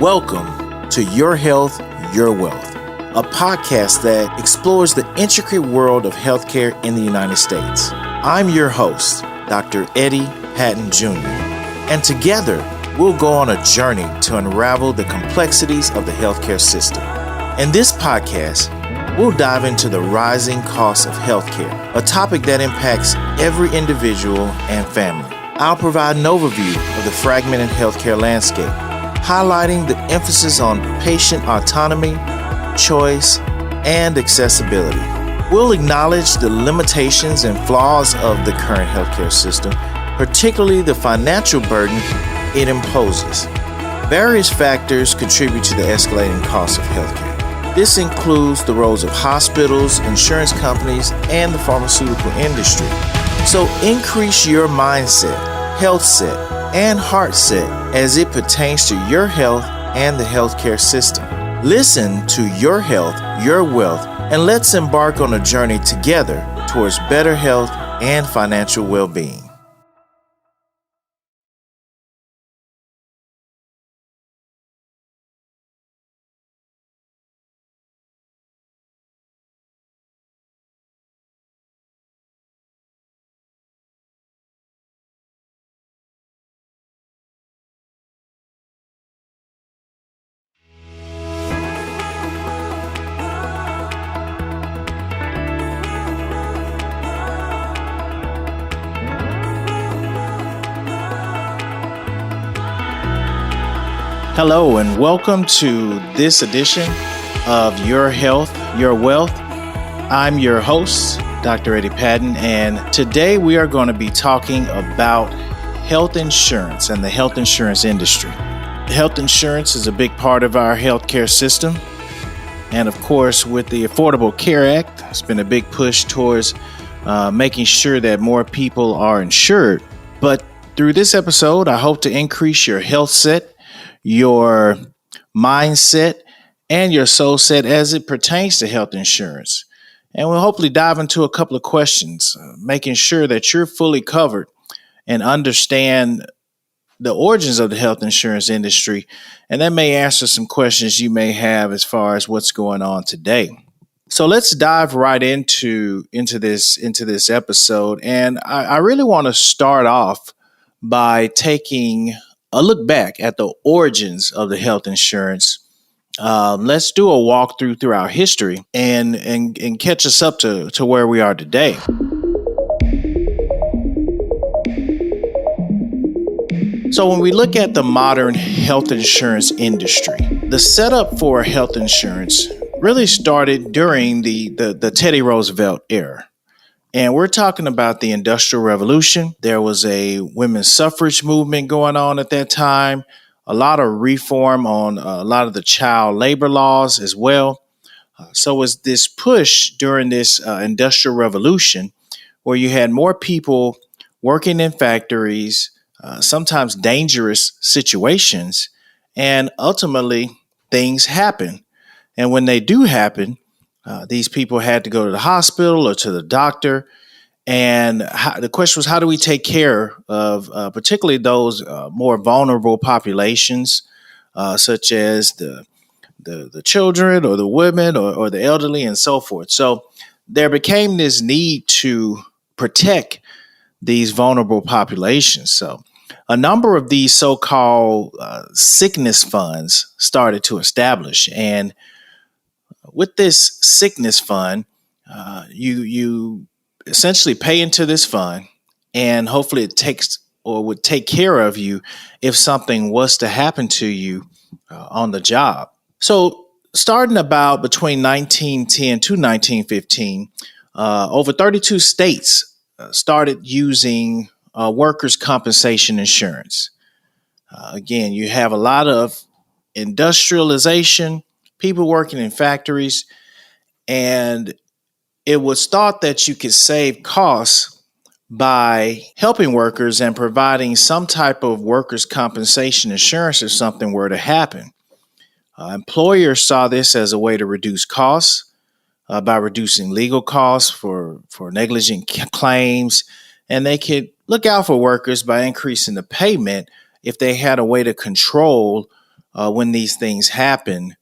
Welcome to Your Health, Your Wealth, a podcast that explores the intricate world of healthcare in the United States. I'm your host, Dr. Eddie Patton Jr., and together we'll go on a journey to unravel the complexities of the healthcare system. In this podcast, we'll dive into the rising costs of healthcare, a topic that impacts every individual and family. I'll provide an overview of the fragmented healthcare landscape, highlighting the emphasis on patient autonomy, choice, and accessibility. We'll acknowledge the limitations and flaws of the current healthcare system, particularly the financial burden it imposes. Various factors contribute to the escalating costs of healthcare. This includes the roles of hospitals, insurance companies, and the pharmaceutical industry. So increase your mindset, health set, and heart set as it pertains to your health and the healthcare system. Listen to Your Health, Your Wealth, and let's embark on a journey together towards better health and financial well-being. Hello and welcome to this edition of Your Health, Your Wealth. I'm your host, Dr. Eddie Patton, and today we are going to be talking about health insurance and the health insurance industry. Health insurance is a big part of our healthcare system, and of course, with the Affordable Care Act, it's been a big push towards making sure that more people are insured. But through this episode, I hope to increase your health set, your mindset, and your soul set as it pertains to health insurance. And we'll hopefully dive into a couple of questions, making sure that you're fully covered and understand the origins of the health insurance industry. And that may answer some questions you may have as far as what's going on today. So let's dive right into this episode. And I really want to start off by taking a look back at the origins of the health insurance. Let's do a walkthrough through our history and catch us up to where we are today. So when we look at the modern health insurance industry, the setup for health insurance really started during the Teddy Roosevelt era. And we're talking about the Industrial Revolution. There was a women's suffrage movement going on at that time, a lot of reform on a lot of the child labor laws as well. So it was this push during this Industrial Revolution where you had more people working in factories, sometimes dangerous situations, and ultimately things happen. And when they do happen, these people had to go to the hospital or to the doctor. And the question was, how do we take care of particularly those more vulnerable populations, such as the children or the women or the elderly and so forth? So there became this need to protect these vulnerable populations. So a number of these so-called sickness funds started to establish. And with this sickness fund, you essentially pay into this fund, and hopefully it takes or would take care of you if something was to happen to you on the job. So starting about between 1910 to 1915, over 32 states started using workers' compensation insurance. Again, you have a lot of industrialization, people working in factories, and it was thought that you could save costs by helping workers and providing some type of workers' compensation insurance if something were to happen. Employers saw this as a way to reduce costs by reducing legal costs for negligent claims, and they could look out for workers by increasing the payment if they had a way to control when these things happen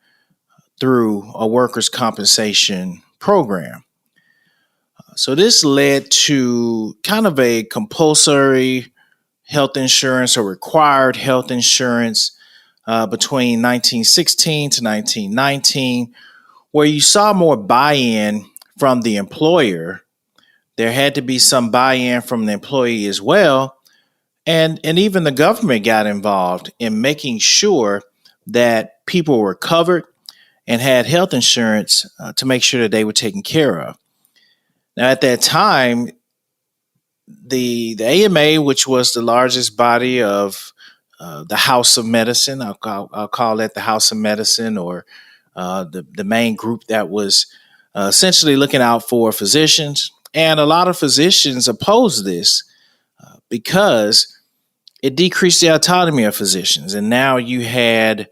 through a workers' compensation program. So this led to kind of a compulsory health insurance or required health insurance between 1916 to 1919, where you saw more buy-in from the employer. There had to be some buy-in from the employee as well. And even the government got involved in making sure that people were covered and had health insurance to make sure that they were taken care of. Now, at that time, the AMA, which was the largest body of the House of Medicine, I'll call it the House of Medicine, or the main group that was essentially looking out for physicians. And a lot of physicians opposed this because it decreased the autonomy of physicians. And now you had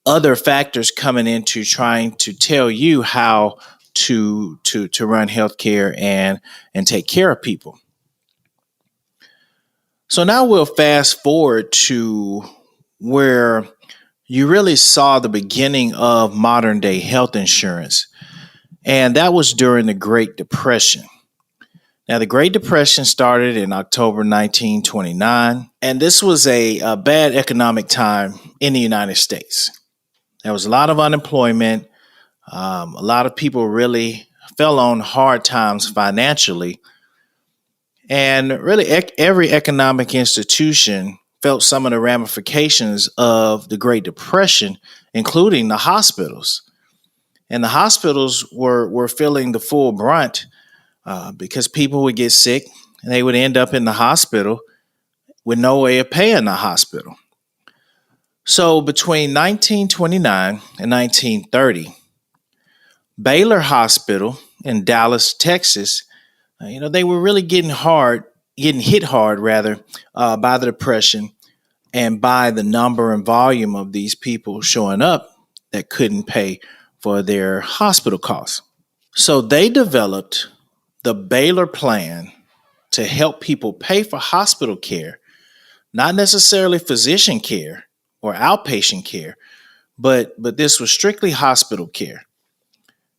other factors coming into trying to tell you how to run healthcare and take care of people. So now we'll fast forward to where you really saw the beginning of modern day health insurance. And that was during the Great Depression. Now, the Great Depression started in October 1929, and this was a bad economic time in the United States. There was a lot of unemployment. A lot of people really fell on hard times financially. And really, every economic institution felt some of the ramifications of the Great Depression, including the hospitals. And the hospitals were feeling the full brunt because people would get sick and they would end up in the hospital with no way of paying the hospital. So between 1929 and 1930, Baylor Hospital in Dallas, Texas, they were really getting hit hard by the Depression and by the number and volume of these people showing up that couldn't pay for their hospital costs. So they developed the Baylor plan to help people pay for hospital care, not necessarily physician care or outpatient care, but this was strictly hospital care.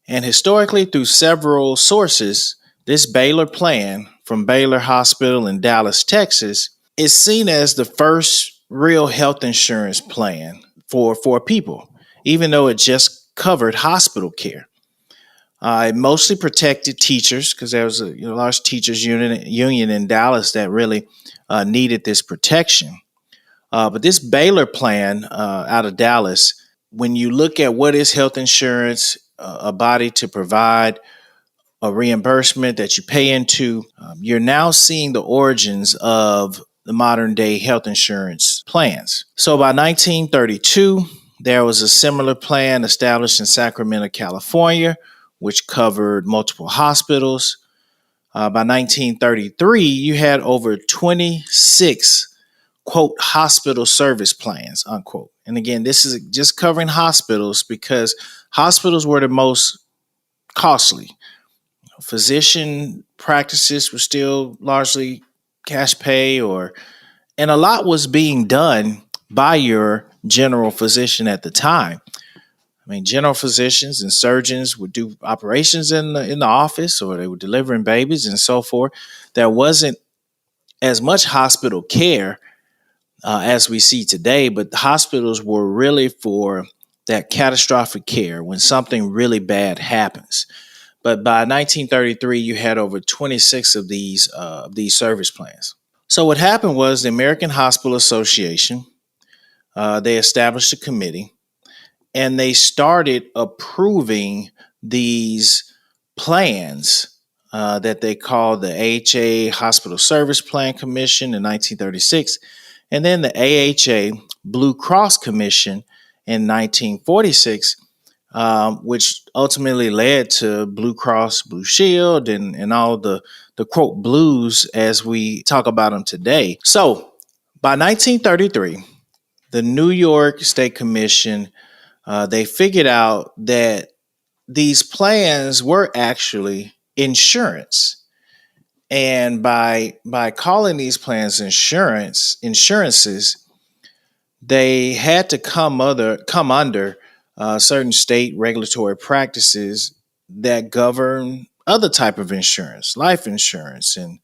And historically, through several sources, this Baylor plan from Baylor Hospital in Dallas, Texas, is seen as the first real health insurance plan for people, even though it just covered hospital care. It mostly protected teachers because there was a large teachers union in Dallas that really needed this protection. But this Baylor plan out of Dallas, when you look at what is health insurance, a body to provide a reimbursement that you pay into, you're now seeing the origins of the modern day health insurance plans. So by 1932, there was a similar plan established in Sacramento, California, which covered multiple hospitals. By 1933, you had over 26, quote, hospital service plans, unquote. And again, this is just covering hospitals because hospitals were the most costly. Physician practices were still largely cash pay, and a lot was being done by your general physician at the time. I mean, general physicians and surgeons would do operations in the office, or they were delivering babies and so forth. There wasn't as much hospital care as we see today, but the hospitals were really for that catastrophic care when something really bad happens. But by 1933, you had over 26 of these service plans. So what happened was the American Hospital Association, they established a committee, and they started approving these plans that they called the AHA Hospital Service Plan Commission in 1936, and then the AHA Blue Cross Commission in 1946, which ultimately led to Blue Cross Blue Shield and all the quote blues as we talk about them today. So by 1933, the New York State Commission, they figured out that these plans were actually insurance. And by calling these plans insurances, they had to come under certain state regulatory practices that govern other type of insurance, life insurance, and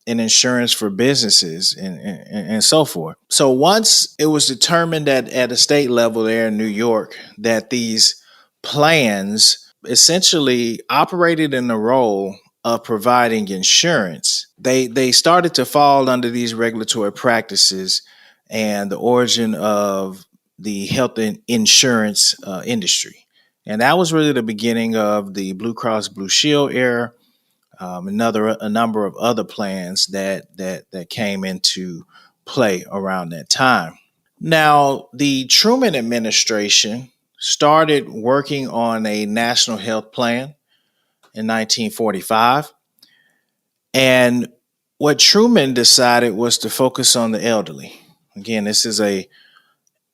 insurance for businesses and so forth. So once it was determined that at a state level there in New York that these plans essentially operated in the role of providing insurance, they started to fall under these regulatory practices and the origin of the health insurance industry. And that was really the beginning of the Blue Cross Blue Shield era, a number of other plans that came into play around that time. Now, the Truman administration started working on a national health plan in 1945, and what Truman decided was to focus on the elderly. Again, this is a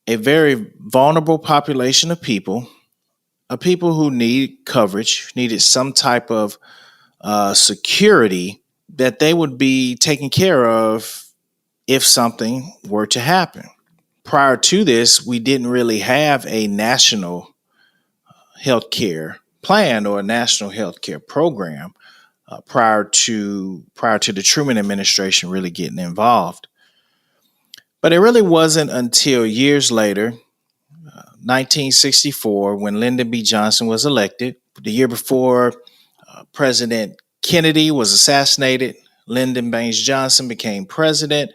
very vulnerable population of people who need coverage, needed some type of security that they would be taken care of if something were to happen. Prior to this, we didn't really have a national healthcare plan or a national healthcare program prior to the Truman administration really getting involved. But it really wasn't until years later, 1964, when Lyndon B. Johnson was elected. The year before President Kennedy was assassinated, Lyndon Baines Johnson became president,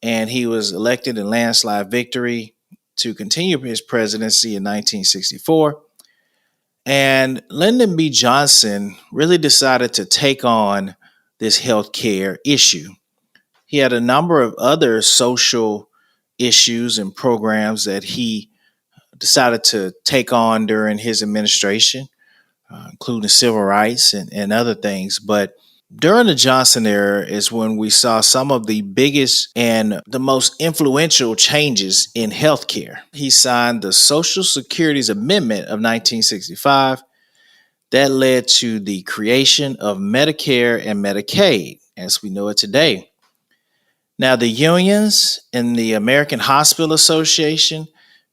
and he was elected in landslide victory to continue his presidency in 1964. And Lyndon B. Johnson really decided to take on this healthcare issue. He had a number of other social issues and programs that he decided to take on during his administration, including civil rights and other things. But during the Johnson era is when we saw some of the biggest and the most influential changes in healthcare. He signed the Social Securities Amendment of 1965 that led to the creation of Medicare and Medicaid as we know it today. Now, the unions and the American Hospital Association,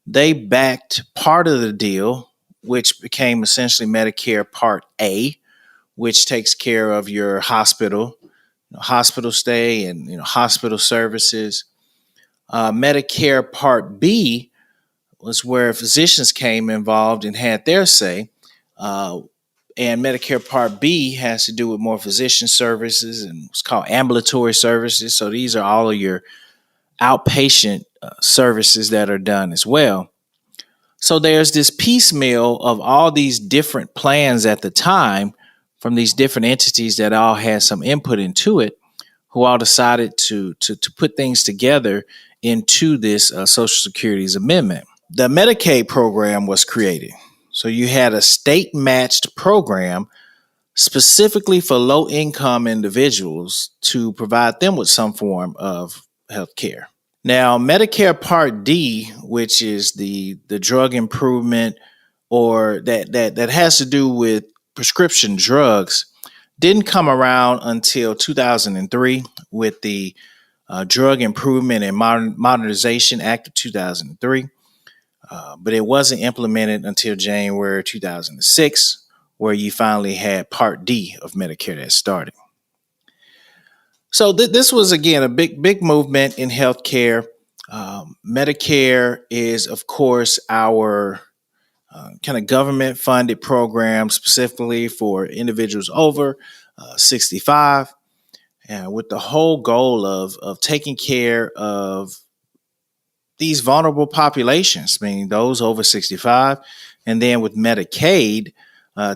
they backed part of the deal, which became essentially Medicare Part A, which takes care of your hospital stay and hospital services. Medicare Part B was where physicians came involved and had their say. And Medicare Part B has to do with more physician services and what's called ambulatory services. So these are all of your outpatient services that are done as well. So there's this piecemeal of all these different plans at the time from these different entities that all had some input into it, who all decided to put things together into this Social Securities Amendment. The Medicaid program was created. So you had a state-matched program specifically for low-income individuals to provide them with some form of health care. Now, Medicare Part D, which is the drug improvement or that has to do with prescription drugs, didn't come around until 2003 with the Drug Improvement and Modernization Act of 2003. But it wasn't implemented until January 2006, where you finally had Part D of Medicare that started. So this was, again, a big movement in healthcare. Medicare is, of course, our kind of government funded program specifically for individuals over 65, with the whole goal of taking care of these vulnerable populations, meaning those over 65, and then with Medicaid,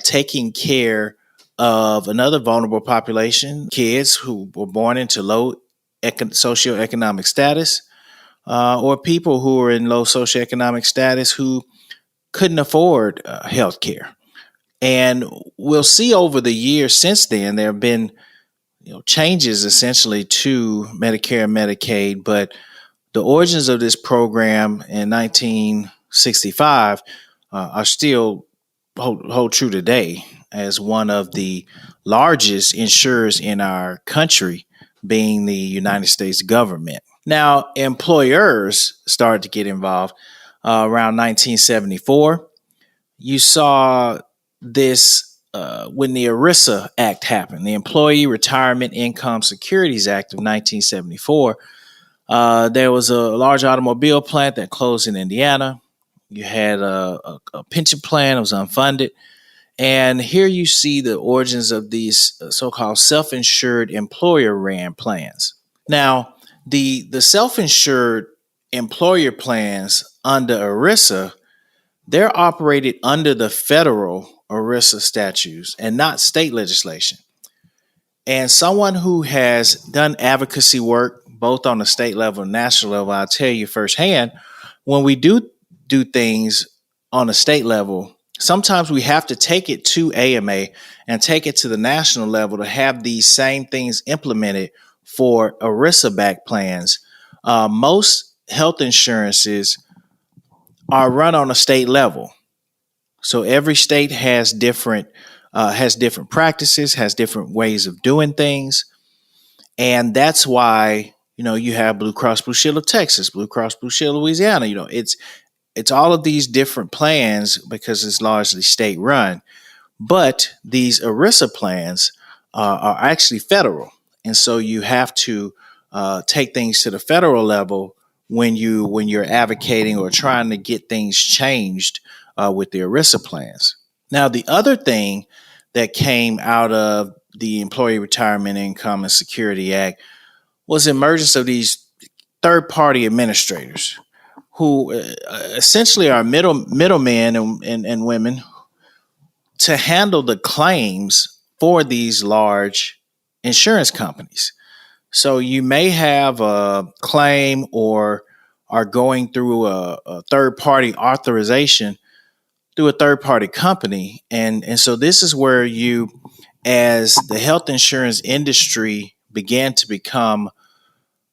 taking care of another vulnerable population, kids who were born into low socioeconomic status, or people who are in low socioeconomic status who couldn't afford health care. And we'll see over the years since then, there have been changes essentially to Medicare and Medicaid, but the origins of this program in 1965 are still hold true today as one of the largest insurers in our country, being the United States government. Now, employers started to get involved around 1974. You saw this when the ERISA Act happened, the Employee Retirement Income Securities Act of 1974. There was a large automobile plant that closed in Indiana. You had a pension plan that was unfunded. And here you see the origins of these so-called self-insured employer ran plans. Now, the self-insured employer plans under ERISA, they're operated under the federal ERISA statutes and not state legislation. And someone who has done advocacy work both on the state level and national level, I'll tell you firsthand, when we do things on a state level, sometimes we have to take it to AMA and take it to the national level to have these same things implemented for ERISA backed plans. Most health insurances are run on a state level. So every state has different practices, has different ways of doing things. And that's why, you have Blue Cross Blue Shield of Texas, Blue Cross Blue Shield of Louisiana. It's all of these different plans because it's largely state run. But these ERISA plans are actually federal. And so you have to take things to the federal level when you're advocating or trying to get things changed with the ERISA plans. Now, the other thing that came out of the Employee Retirement Income and Security Act was the emergence of these third-party administrators who essentially are middlemen and women to handle the claims for these large insurance companies. So you may have a claim or are going through a third-party authorization through a third-party company. And so this is where you, as the health insurance industry began to become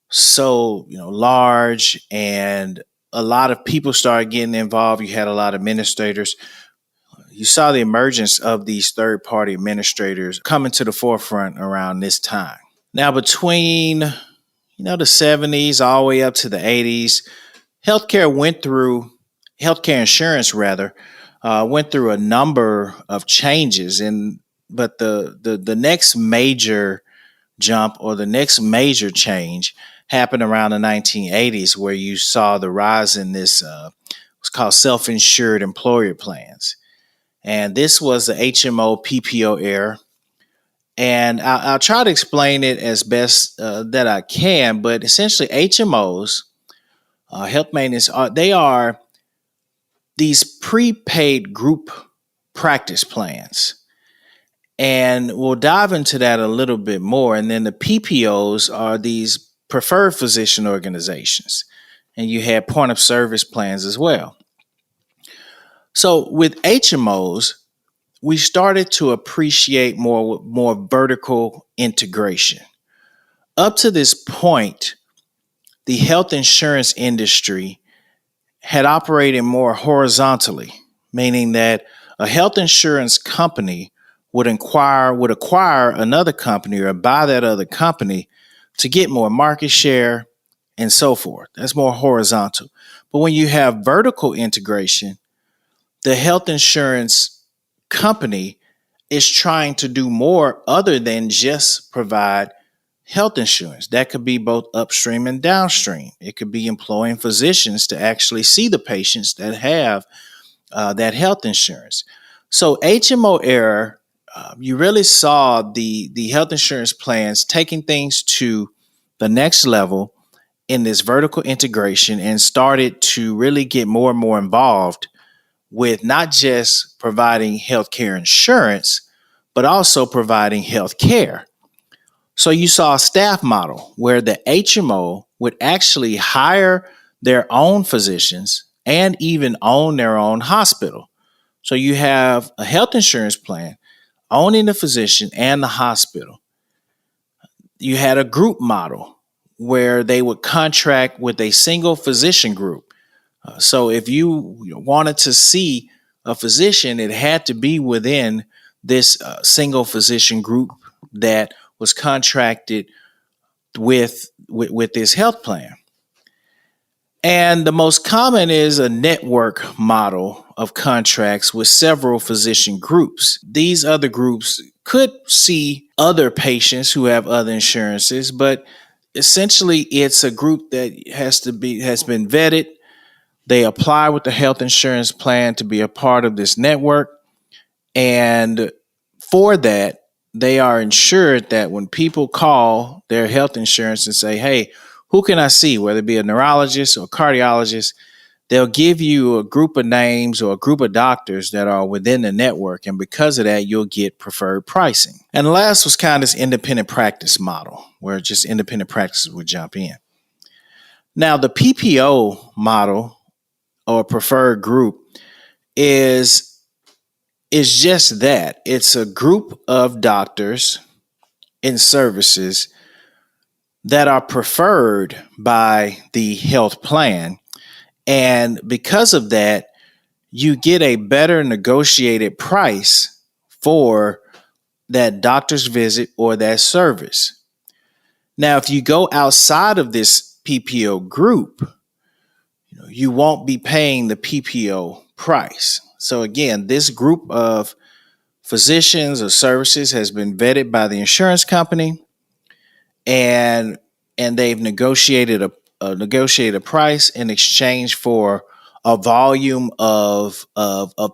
so large and a lot of people started getting involved. You had a lot of administrators. You saw the emergence of these third-party administrators coming to the forefront around this time. Now, between the 70s all the way up to the 80s, healthcare insurance went through a number of changes. But the next major jump or the next major change happened around the 1980s, where you saw the rise in this what's called self-insured employer plans. And this was the HMO PPO era. And I'll try to explain it as best that I can, but essentially HMOs, health maintenance, they are these prepaid group practice plans. And we'll dive into that a little bit more. And then the PPOs are these preferred physician organizations. And you had point of service plans as well. So with HMOs, we started to appreciate more vertical integration. Up to this point, the health insurance industry had operated more horizontally, meaning that a health insurance company would acquire another company or buy that other company to get more market share and so forth. That's more horizontal. But when you have vertical integration, the health insurance company is trying to do more other than just provide health insurance. That could be both upstream and downstream. It could be employing physicians to actually see the patients that have that health insurance. So HMO era, you really saw the health insurance plans taking things to the next level in this vertical integration and started to really get more and more involved with not just providing healthcare insurance, but also providing healthcare. So you saw a staff model where the HMO would actually hire their own physicians and even own their own hospital. So you have a health insurance plan owning the physician and the hospital. You had a group model where they would contract with a single physician group. So if you wanted to see a physician, it had to be within this single physician group that was contracted with this health plan. And the most common is a network model of contracts with several physician groups. These other groups could see other patients who have other insurances, but essentially it's a group that has been vetted. They apply with the health insurance plan to be a part of this network. And for that, they are ensured that when people call their health insurance and say, hey, who can I see, whether it be a neurologist or cardiologist, they'll give you a group of names or a group of doctors that are within the network. And because of that, you'll get preferred pricing. And the last was kind of this independent practice model, where just independent practices would jump in. Now, the PPO model or preferred group is just that. It's a group of doctors and services that are preferred by the health plan. And because of that, you get a better negotiated price for that doctor's visit or that service. Now, if you go outside of this PPO group, you won't be paying the PPO price. So again, this group of physicians or services has been vetted by the insurance company, and they've negotiated a price in exchange for a volume of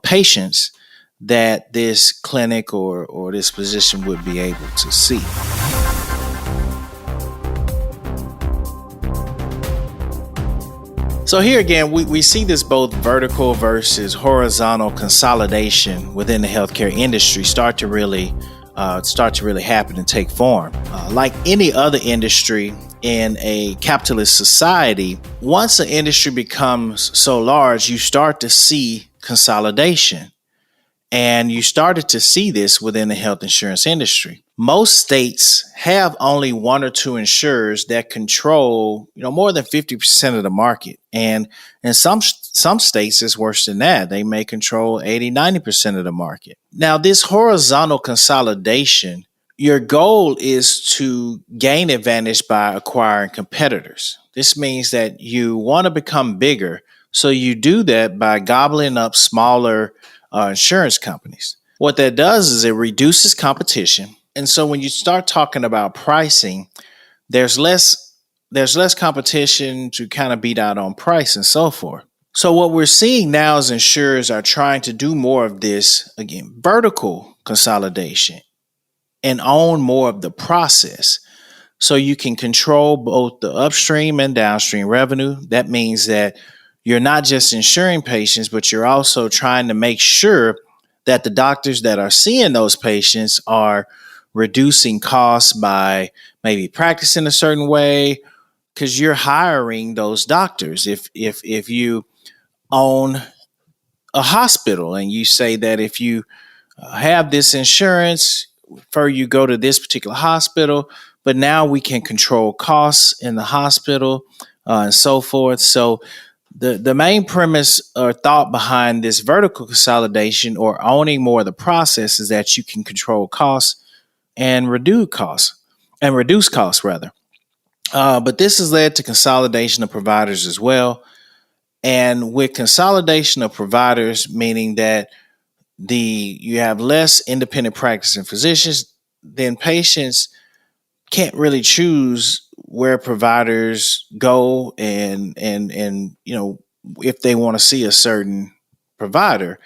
patients that this clinic or this physician would be able to see. So here again, we see this both vertical versus horizontal consolidation within the healthcare industry start to really happen and take form. Like any other industry in a capitalist society, once an industry becomes so large, you start to see consolidation. And you started to see this within the health insurance industry. Most states have only one or two insurers that control, more than 50% of the market. And in some states, it's worse than that. They may control 80, 90% of the market. Now, this horizontal consolidation, your goal is to gain advantage by acquiring competitors. This means that you want to become bigger. So you do that by gobbling up smaller insurance companies. What that does is it reduces competition. And so when you start talking about pricing, there's less competition to kind of beat out on price and so forth. So what we're seeing now is insurers are trying to do more of this, again, vertical consolidation and own more of the process. So you can control both the upstream and downstream revenue. That means that you're not just insuring patients, but you're also trying to make sure that the doctors that are seeing those patients are reducing costs by maybe practicing a certain way, because you're hiring those doctors. If you own a hospital and you say that if you have this insurance, for you go to this particular hospital, but now we can control costs in the hospital and so forth. So the main premise or thought behind this vertical consolidation or owning more of the process is that you can control costs and reduce costs rather. But this has led to consolidation of providers as well. And with consolidation of providers, meaning that you have less independent practicing physicians, then patients can't really choose where providers go and if they want to see a certain provider.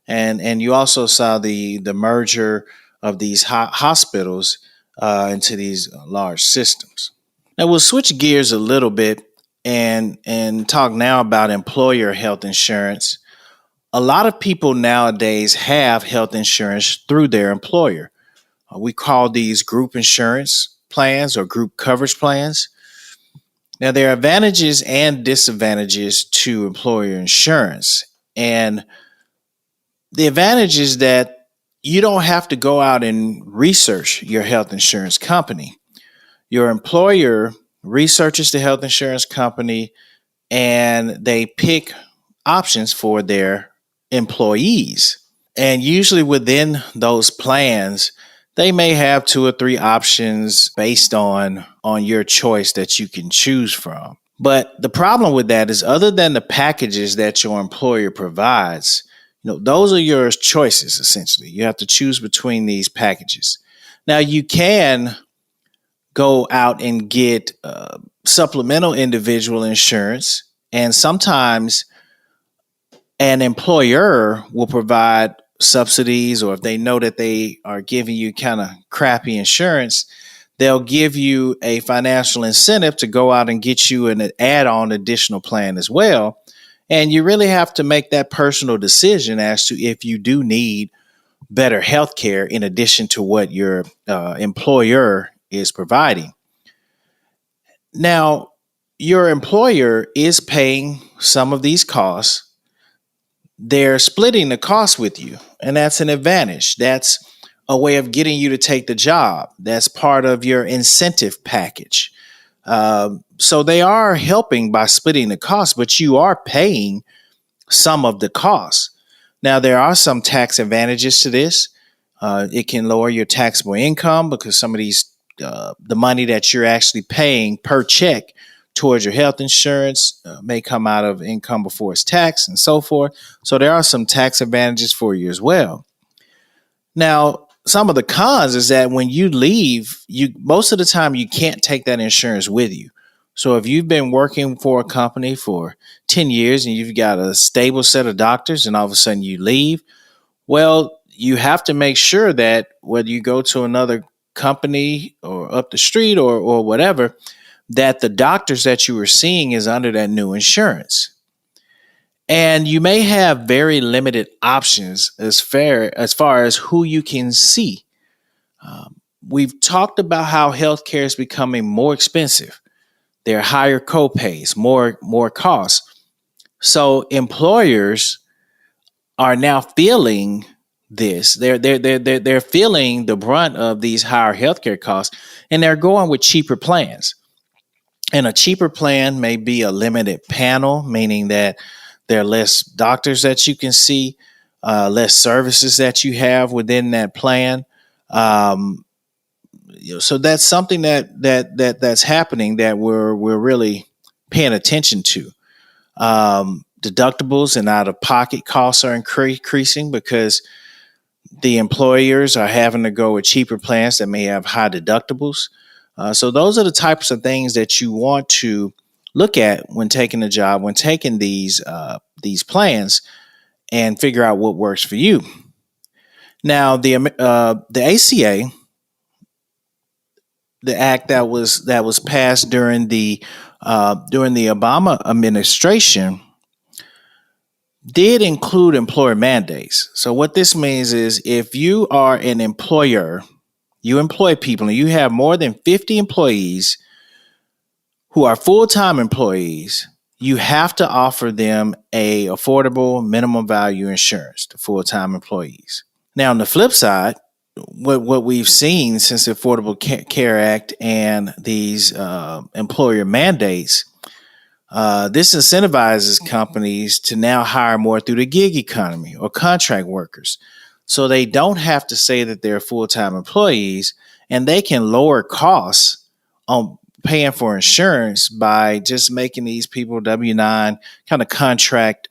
And you also saw the merger of these hospitals into these large systems. Now we'll switch gears a little bit and talk now about employer health insurance. A lot of people nowadays have health insurance through their employer. We call these group insurance plans or group coverage plans. Now, there are advantages and disadvantages to employer insurance. And the advantage is that you don't have to go out and research your health insurance company. Your employer researches the health insurance company and they pick options for their employees. And usually within those plans, they may have 2 or 3 options based on your choice that you can choose from. But the problem with that is, other than the packages that your employer provides, those are your choices. Essentially, you have to choose between these packages. Now, you can go out and get supplemental individual insurance, and sometimes an employer will provide subsidies, or if they know that they are giving you kind of crappy insurance, they'll give you a financial incentive to go out and get you an add-on additional plan as well. And you really have to make that personal decision as to if you do need better health care in addition to what your employer is providing. Now, your employer is paying some of these costs. They're splitting the cost with you, and that's an advantage. That's a way of getting you to take the job. That's part of your incentive package. So they are helping by splitting the cost, but you are paying some of the costs. Now, there are some tax advantages to this. It can lower your taxable income because some of these, the money that you're actually paying per check towards your health insurance may come out of income before it's taxed and so forth. So there are some tax advantages for you as well. Now, some of the cons is that when you leave, most of the time you can't take that insurance with you. So if you've been working for a company for 10 years and you've got a stable set of doctors and all of a sudden you leave, well, you have to make sure that whether you go to another company or up the street or whatever, that the doctors that you were seeing is under that new insurance. And you may have very limited options as far as who you can see. We've talked about how healthcare is becoming more expensive. There are higher copays, more costs. So employers are now feeling this. They're feeling the brunt of these higher healthcare costs, and they're going with cheaper plans. And a cheaper plan may be a limited panel, meaning that there are less doctors that you can see, less services that you have within that plan. So that's something that's happening that we're really paying attention to. Deductibles and out-of-pocket costs are increasing because the employers are having to go with cheaper plans that may have high deductibles. So those are the types of things that you want to look at when taking a job, when taking these plans, and figure out what works for you. Now, the ACA, the act that was passed during the Obama administration, did include employer mandates. So what this means is, if you are an employer, you employ people, and you have more than 50 employees who are full-time employees, you have to offer them a affordable minimum value insurance to full-time employees. Now, on the flip side, what we've seen since the Affordable Care Act and these employer mandates, this incentivizes companies to now hire more through the gig economy or contract workers. So they don't have to say that they're full-time employees, and they can lower costs on paying for insurance by just making these people W-9 kind of contract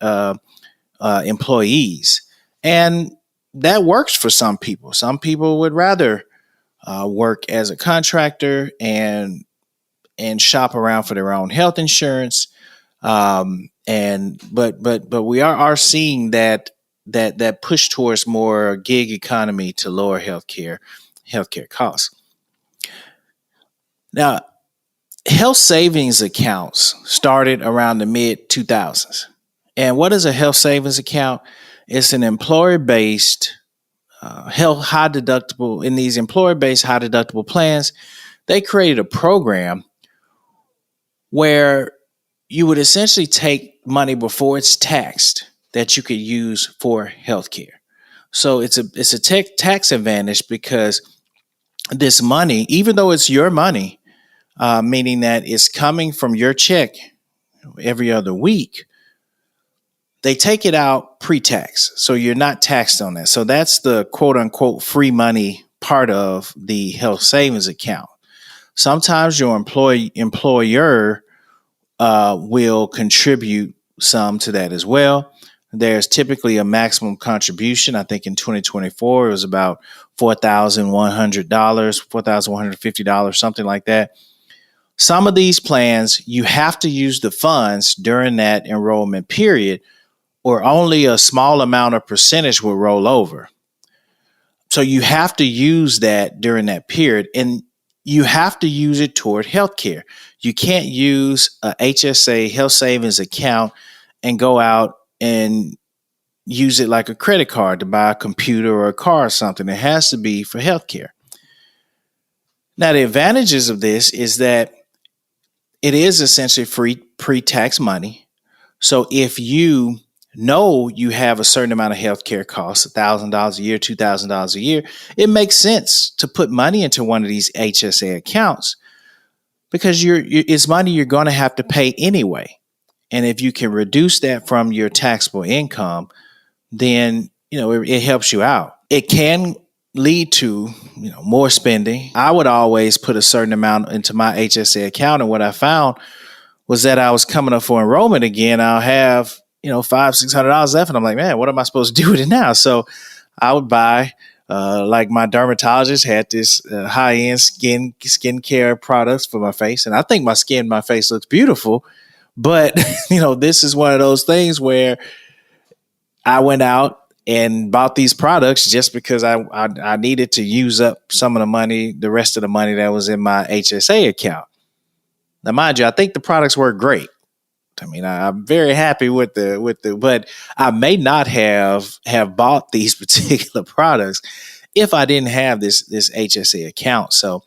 employees. And that works for some people. Some people would rather work as a contractor and shop around for their own health insurance. But we are seeing that push towards more gig economy to lower healthcare costs. Now, health savings accounts started around the mid 2000s. And what is a health savings account? It's an employer-based health high deductible. In these employer-based high deductible plans, they created a program where you would essentially take money before it's taxed that you could use for healthcare. So it's a tax advantage because this money, even though it's your money, meaning that it's coming from your check every other week, they take it out pre-tax. So you're not taxed on that. So that's the quote unquote free money part of the health savings account. Sometimes your employer will contribute some to that as well. There's typically a maximum contribution. I think in 2024, it was about $4,100, $4,150, something like that. Some of these plans, you have to use the funds during that enrollment period, or only a small amount of percentage will roll over. So you have to use that during that period, and you have to use it toward healthcare. You can't use a HSA, health savings account, and go out and use it like a credit card to buy a computer or a car or something. It has to be for healthcare. Now, the advantages of this is that it is essentially free pre-tax money. So if you know you have a certain amount of healthcare costs, $1,000 a year, $2,000 a year, it makes sense to put money into one of these HSA accounts because it's money you're going to have to pay anyway. And if you can reduce that from your taxable income, then it helps you out. It can lead to more spending. I would always put a certain amount into my HSA account, and what I found was that I was coming up for enrollment again. I'll have $500-$600 left, and I'm like, man, what am I supposed to do with it now? So I would buy, like my dermatologist had this high-end skincare products for my face, and I think my face looks beautiful. But this is one of those things where I went out and bought these products just because I needed to use up some of the money, the rest of the money that was in my HSA account. Now, mind you, I think the products work great. I mean, I'm very happy with but I may not have bought these particular products if I didn't have this HSA account. So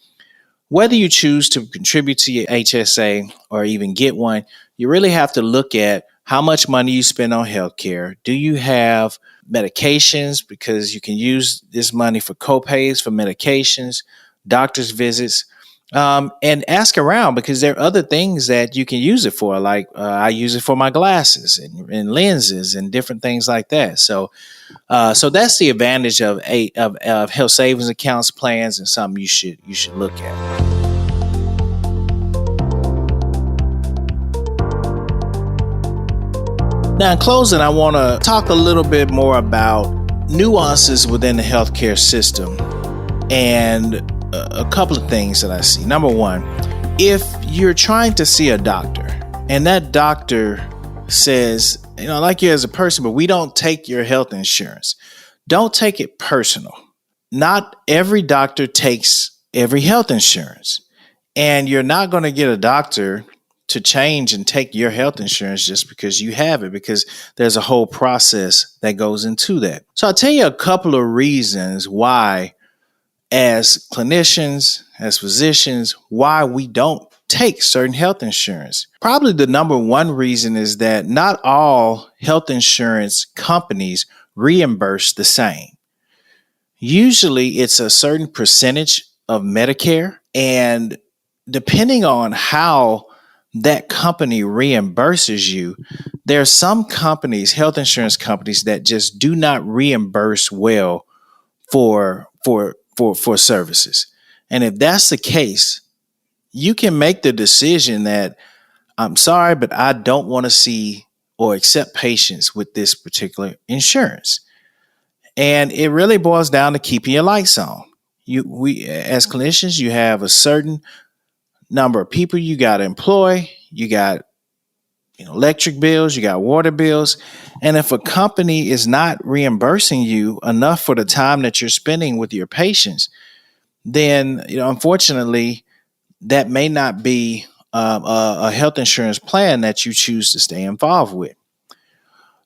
whether you choose to contribute to your HSA or even get one, you really have to look at how much money you spend on healthcare. Do you have medications? Because you can use this money for copays, for medications, doctor's visits, and ask around because there are other things that you can use it for. Like I use it for my glasses and lenses and different things like that. So that's the advantage of health savings accounts, plans, and something you should look at. Now, in closing, I want to talk a little bit more about nuances within the healthcare system and a couple of things that I see. Number one, if you're trying to see a doctor and that doctor says, I like you as a person, but we don't take your health insurance, don't take it personal. Not every doctor takes every health insurance, and you're not going to get a doctor to change and take your health insurance just because you have it, because there's a whole process that goes into that. So I'll tell you a couple of reasons why, as clinicians, as physicians, why we don't take certain health insurance. Probably the number one reason is that not all health insurance companies reimburse the same. Usually it's a certain percentage of Medicare, and depending on how that company reimburses you, there are some companies, health insurance companies, that just do not reimburse well for services. And if that's the case, you can make the decision that I'm sorry, but I don't want to see or accept patients with this particular insurance. And it really boils down to keeping your lights on. We as clinicians, you have a certain number of people you got to employ. You got electric bills, you got water bills. And if a company is not reimbursing you enough for the time that you're spending with your patients, then unfortunately that may not be a health insurance plan that you choose to stay involved with.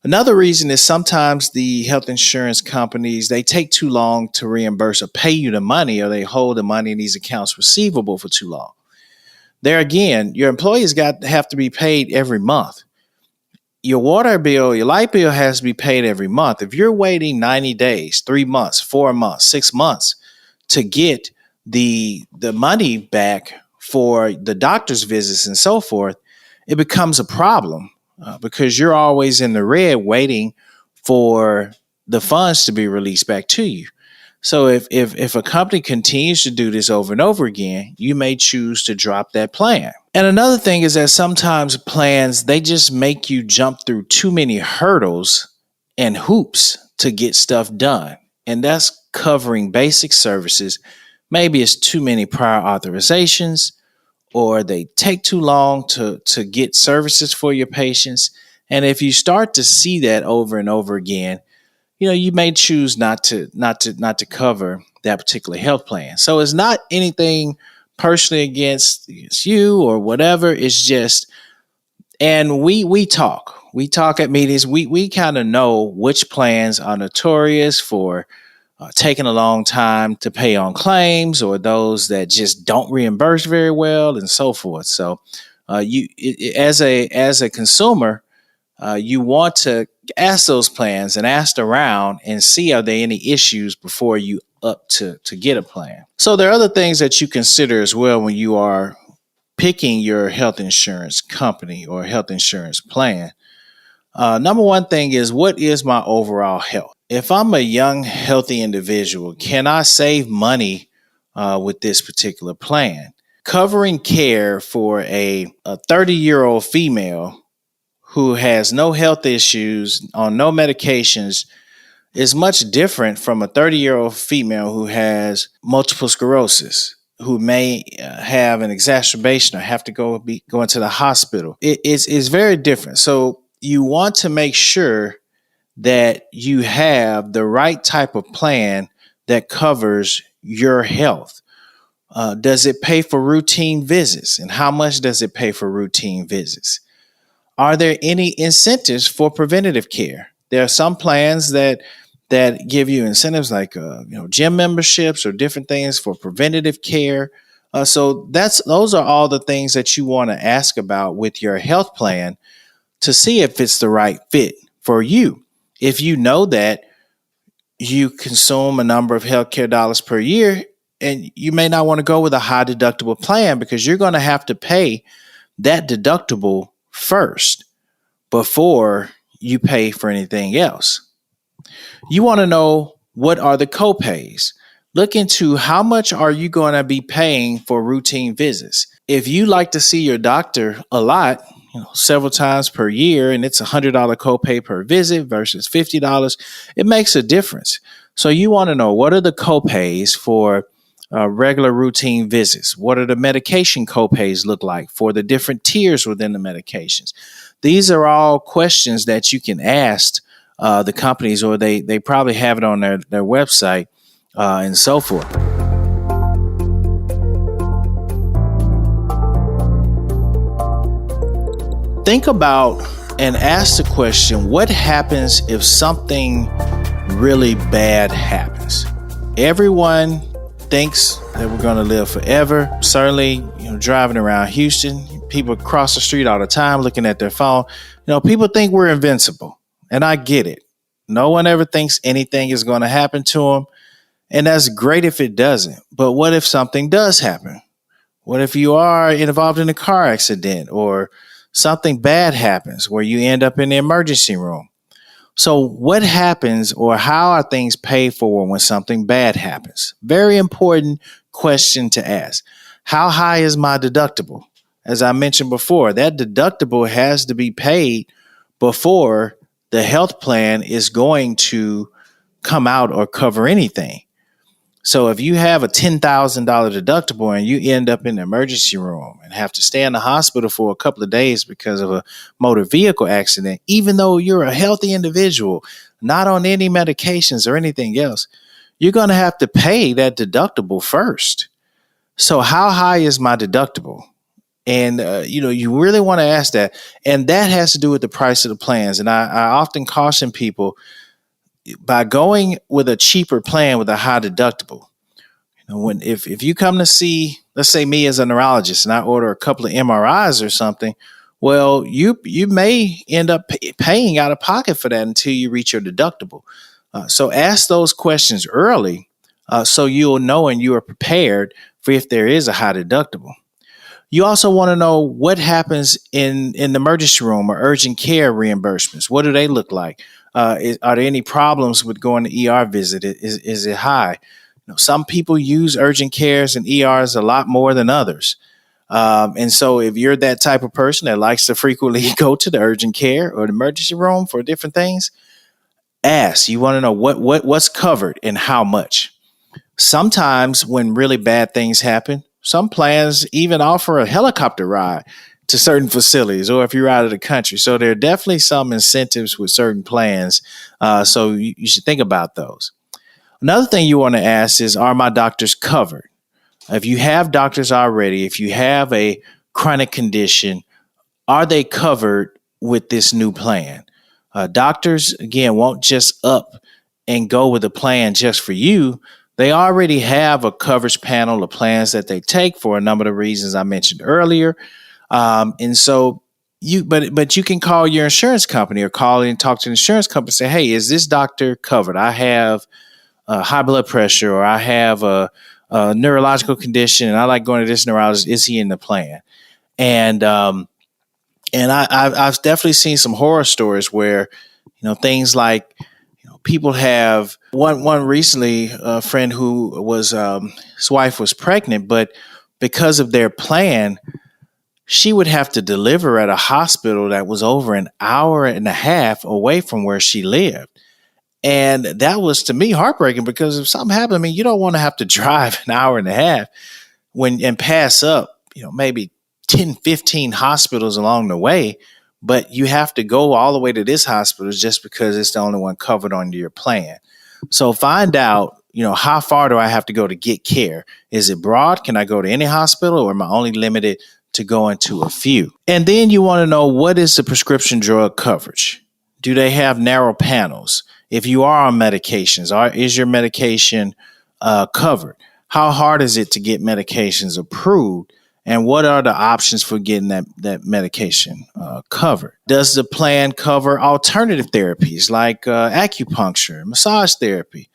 Another reason is sometimes the health insurance companies, they take too long to reimburse or pay you the money, or they hold the money in these accounts receivable for too long. There again, your employees have to be paid every month. Your water bill, your light bill has to be paid every month. If you're waiting 90 days, 3 months, 4 months, 6 months to get the money back for the doctor's visits and so forth, it becomes a problem because you're always in the red waiting for the funds to be released back to you. So if a company continues to do this over and over again, you may choose to drop that plan. And another thing is that sometimes plans, they just make you jump through too many hurdles and hoops to get stuff done. And that's covering basic services. Maybe it's too many prior authorizations, or they take too long to get services for your patients. And if you start to see that over and over again, you may choose not to cover that particular health plan. So it's not anything personally against you or whatever. It's just, and we talk at meetings. We kind of know which plans are notorious for taking a long time to pay on claims, or those that just don't reimburse very well, and so forth. So as a consumer, you want to ask those plans and ask around and see, are there any issues before you up to get a plan. So there are other things that you consider as well when you are picking your health insurance company or health insurance plan. Number one thing is, what is my overall health? If I'm a young, healthy individual, can I save money with this particular plan? Covering care for a 30-year-old female who has no health issues, on no medications, is much different from a 30-year-old female who has multiple sclerosis, who may have an exacerbation or have to go into the hospital. It's very different. So you want to make sure that you have the right type of plan that covers your health. Does it pay for routine visits? And how much does it pay for routine visits? Are there any incentives for preventative care? There are some plans that give you incentives like gym memberships or different things for preventative care. So those are all the things that you want to ask about with your health plan to see if it's the right fit for you. If you know that you consume a number of healthcare dollars per year, and you may not want to go with a high deductible plan, because you're going to have to pay that deductible first before you pay for anything else. You want to know, what are the copays? Look into how much are you going to be paying for routine visits. If you like to see your doctor a lot, several times per year, and it's $100 copay per visit versus $50, it makes a difference. So you want to know, what are the copays for regular routine visits? What are the medication copays look like for the different tiers within the medications? These are all questions that you can ask the companies, or they probably have it on their website and so forth. Think about and ask the question, what happens if something really bad happens? Everyone thinks that we're going to live forever. Certainly, driving around Houston, people cross the street all the time looking at their phone. People think we're invincible, and I get it. No one ever thinks anything is going to happen to them, and that's great if it doesn't. But what if something does happen? What if you are involved in a car accident, or something bad happens where you end up in the emergency room? So what happens, or how are things paid for when something bad happens? Very important question to ask. How high is my deductible? As I mentioned before, that deductible has to be paid before the health plan is going to come out or cover anything. So if you have a $10,000 deductible and you end up in the emergency room and have to stay in the hospital for a couple of days because of a motor vehicle accident, even though you're a healthy individual, not on any medications or anything else, you're going to have to pay that deductible first. So how high is my deductible? And, you really want to ask that. And that has to do with the price of the plans. And I often caution people, by going with a cheaper plan with a high deductible, if you come to see, let's say, me as a neurologist, and I order a couple of MRIs or something, well, you may end up paying out of pocket for that until you reach your deductible. So ask those questions early, so you'll know and you are prepared for if there is a high deductible. You also want to know what happens in the emergency room or urgent care reimbursements. What do they look like? Are there any problems with going to ER visit? Is it high? Some people use urgent cares and ERs a lot more than others. And so if you're that type of person that likes to frequently go to the urgent care or the emergency room for different things, ask. You want to know what's covered and how much. Sometimes when really bad things happen, some plans even offer a helicopter ride to certain facilities or if you're out of the country. So there are definitely some incentives with certain plans. So you should think about those. Another thing you want to ask is, are my doctors covered? If you have doctors already, if you have a chronic condition, are they covered with this new plan? Doctors, again, won't just up and go with a plan just for you. They already have a coverage panel of plans that they take for a number of the reasons I mentioned earlier. And so but you can call your insurance company or call and talk to the insurance company and say, hey, is this doctor covered? I have high blood pressure, or I have a neurological condition and I like going to this neurologist. Is he in the plan? And I've definitely seen some horror stories where, things like, people have one recently, a friend who was, his wife was pregnant, but because of their plan, she would have to deliver at a hospital that was over an hour and a half away from where she lived. And that was, to me, heartbreaking, because if something happened, you don't want to have to drive an hour and a half and pass up, maybe 10, 15 hospitals along the way, but you have to go all the way to this hospital just because it's the only one covered under your plan. So find out, how far do I have to go to get care? Is it broad? Can I go to any hospital, or am I only limited to going to a few? And then you want to know, what is the prescription drug coverage? Do they have narrow panels? If you are on medications, is your medication covered? How hard is it to get medications approved? And what are the options for getting that medication covered? Does the plan cover alternative therapies like acupuncture, massage therapy?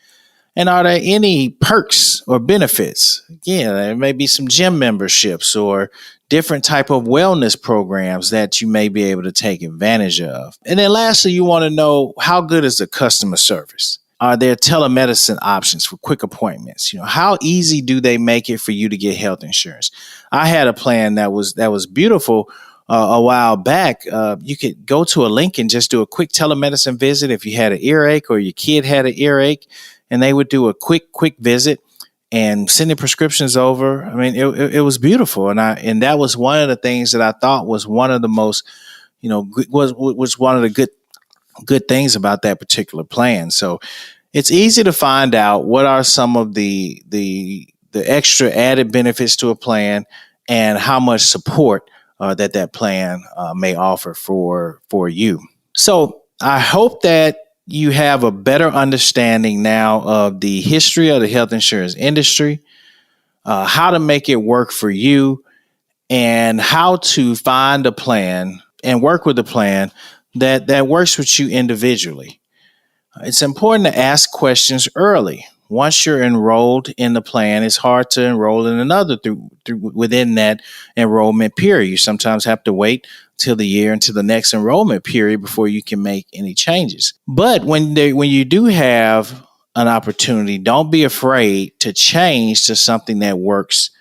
And are there any perks or benefits? Again, there may be some gym memberships or different type of wellness programs that you may be able to take advantage of. And then lastly, you want to know, how good is the customer service? Are there telemedicine options for quick appointments? How easy do they make it for you to get health insurance? I had a plan that was beautiful a while back. You could go to a link and just do a quick telemedicine visit if you had an earache or your kid had an earache, and they would do a quick visit and sending prescriptions over. It was beautiful. And that was one of the things that I thought was one of the most, was one of the good things about that particular plan. So it's easy to find out what are some of the extra added benefits to a plan and how much support that plan may offer for you. So I hope that you have a better understanding now of the history of the health insurance industry, how to make it work for you, and how to find a plan and work with a plan that works with you individually. It's important to ask questions early. Once you're enrolled in the plan, it's hard to enroll in another through within that enrollment period. You sometimes have to wait till the year into the next enrollment period before you can make any changes. But when you do have an opportunity, don't be afraid to change to something that works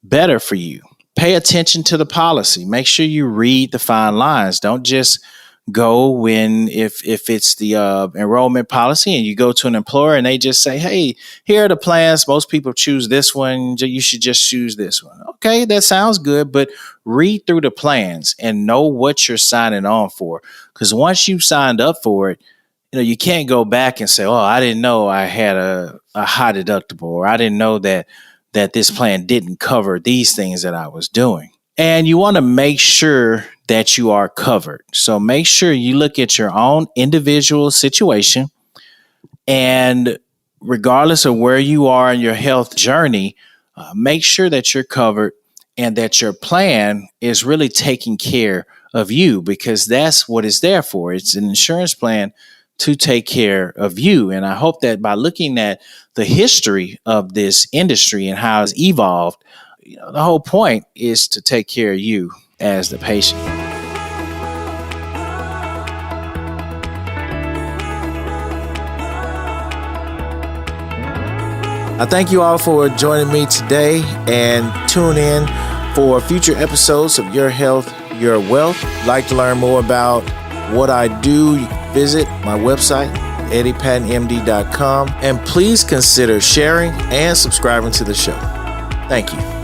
better for you. Pay attention to the policy. Make sure you read the fine lines. Don't just go when if it's the enrollment policy and you go to an employer and they just say, hey, here are the plans. Most people choose this one. You should just choose this one. Okay, that sounds good, but read through the plans and know what you're signing on for. Because once you've signed up for it, you can't go back and say, oh, I didn't know I had a high deductible, or I didn't know that this plan didn't cover these things that I was doing. And you want to make sure that you are covered. So make sure you look at your own individual situation, and regardless of where you are in your health journey, make sure that you're covered and that your plan is really taking care of you, because that's what it's there for. It's an insurance plan to take care of you. And I hope that by looking at the history of this industry and how it's evolved, the whole point is to take care of you as the patient. I thank you all for joining me today, and tune in for future episodes of Your Health, Your Wealth. If you'd like to learn more about what I do, you can visit my website, eddiepattonmd.com, and please consider sharing and subscribing to the show. Thank you.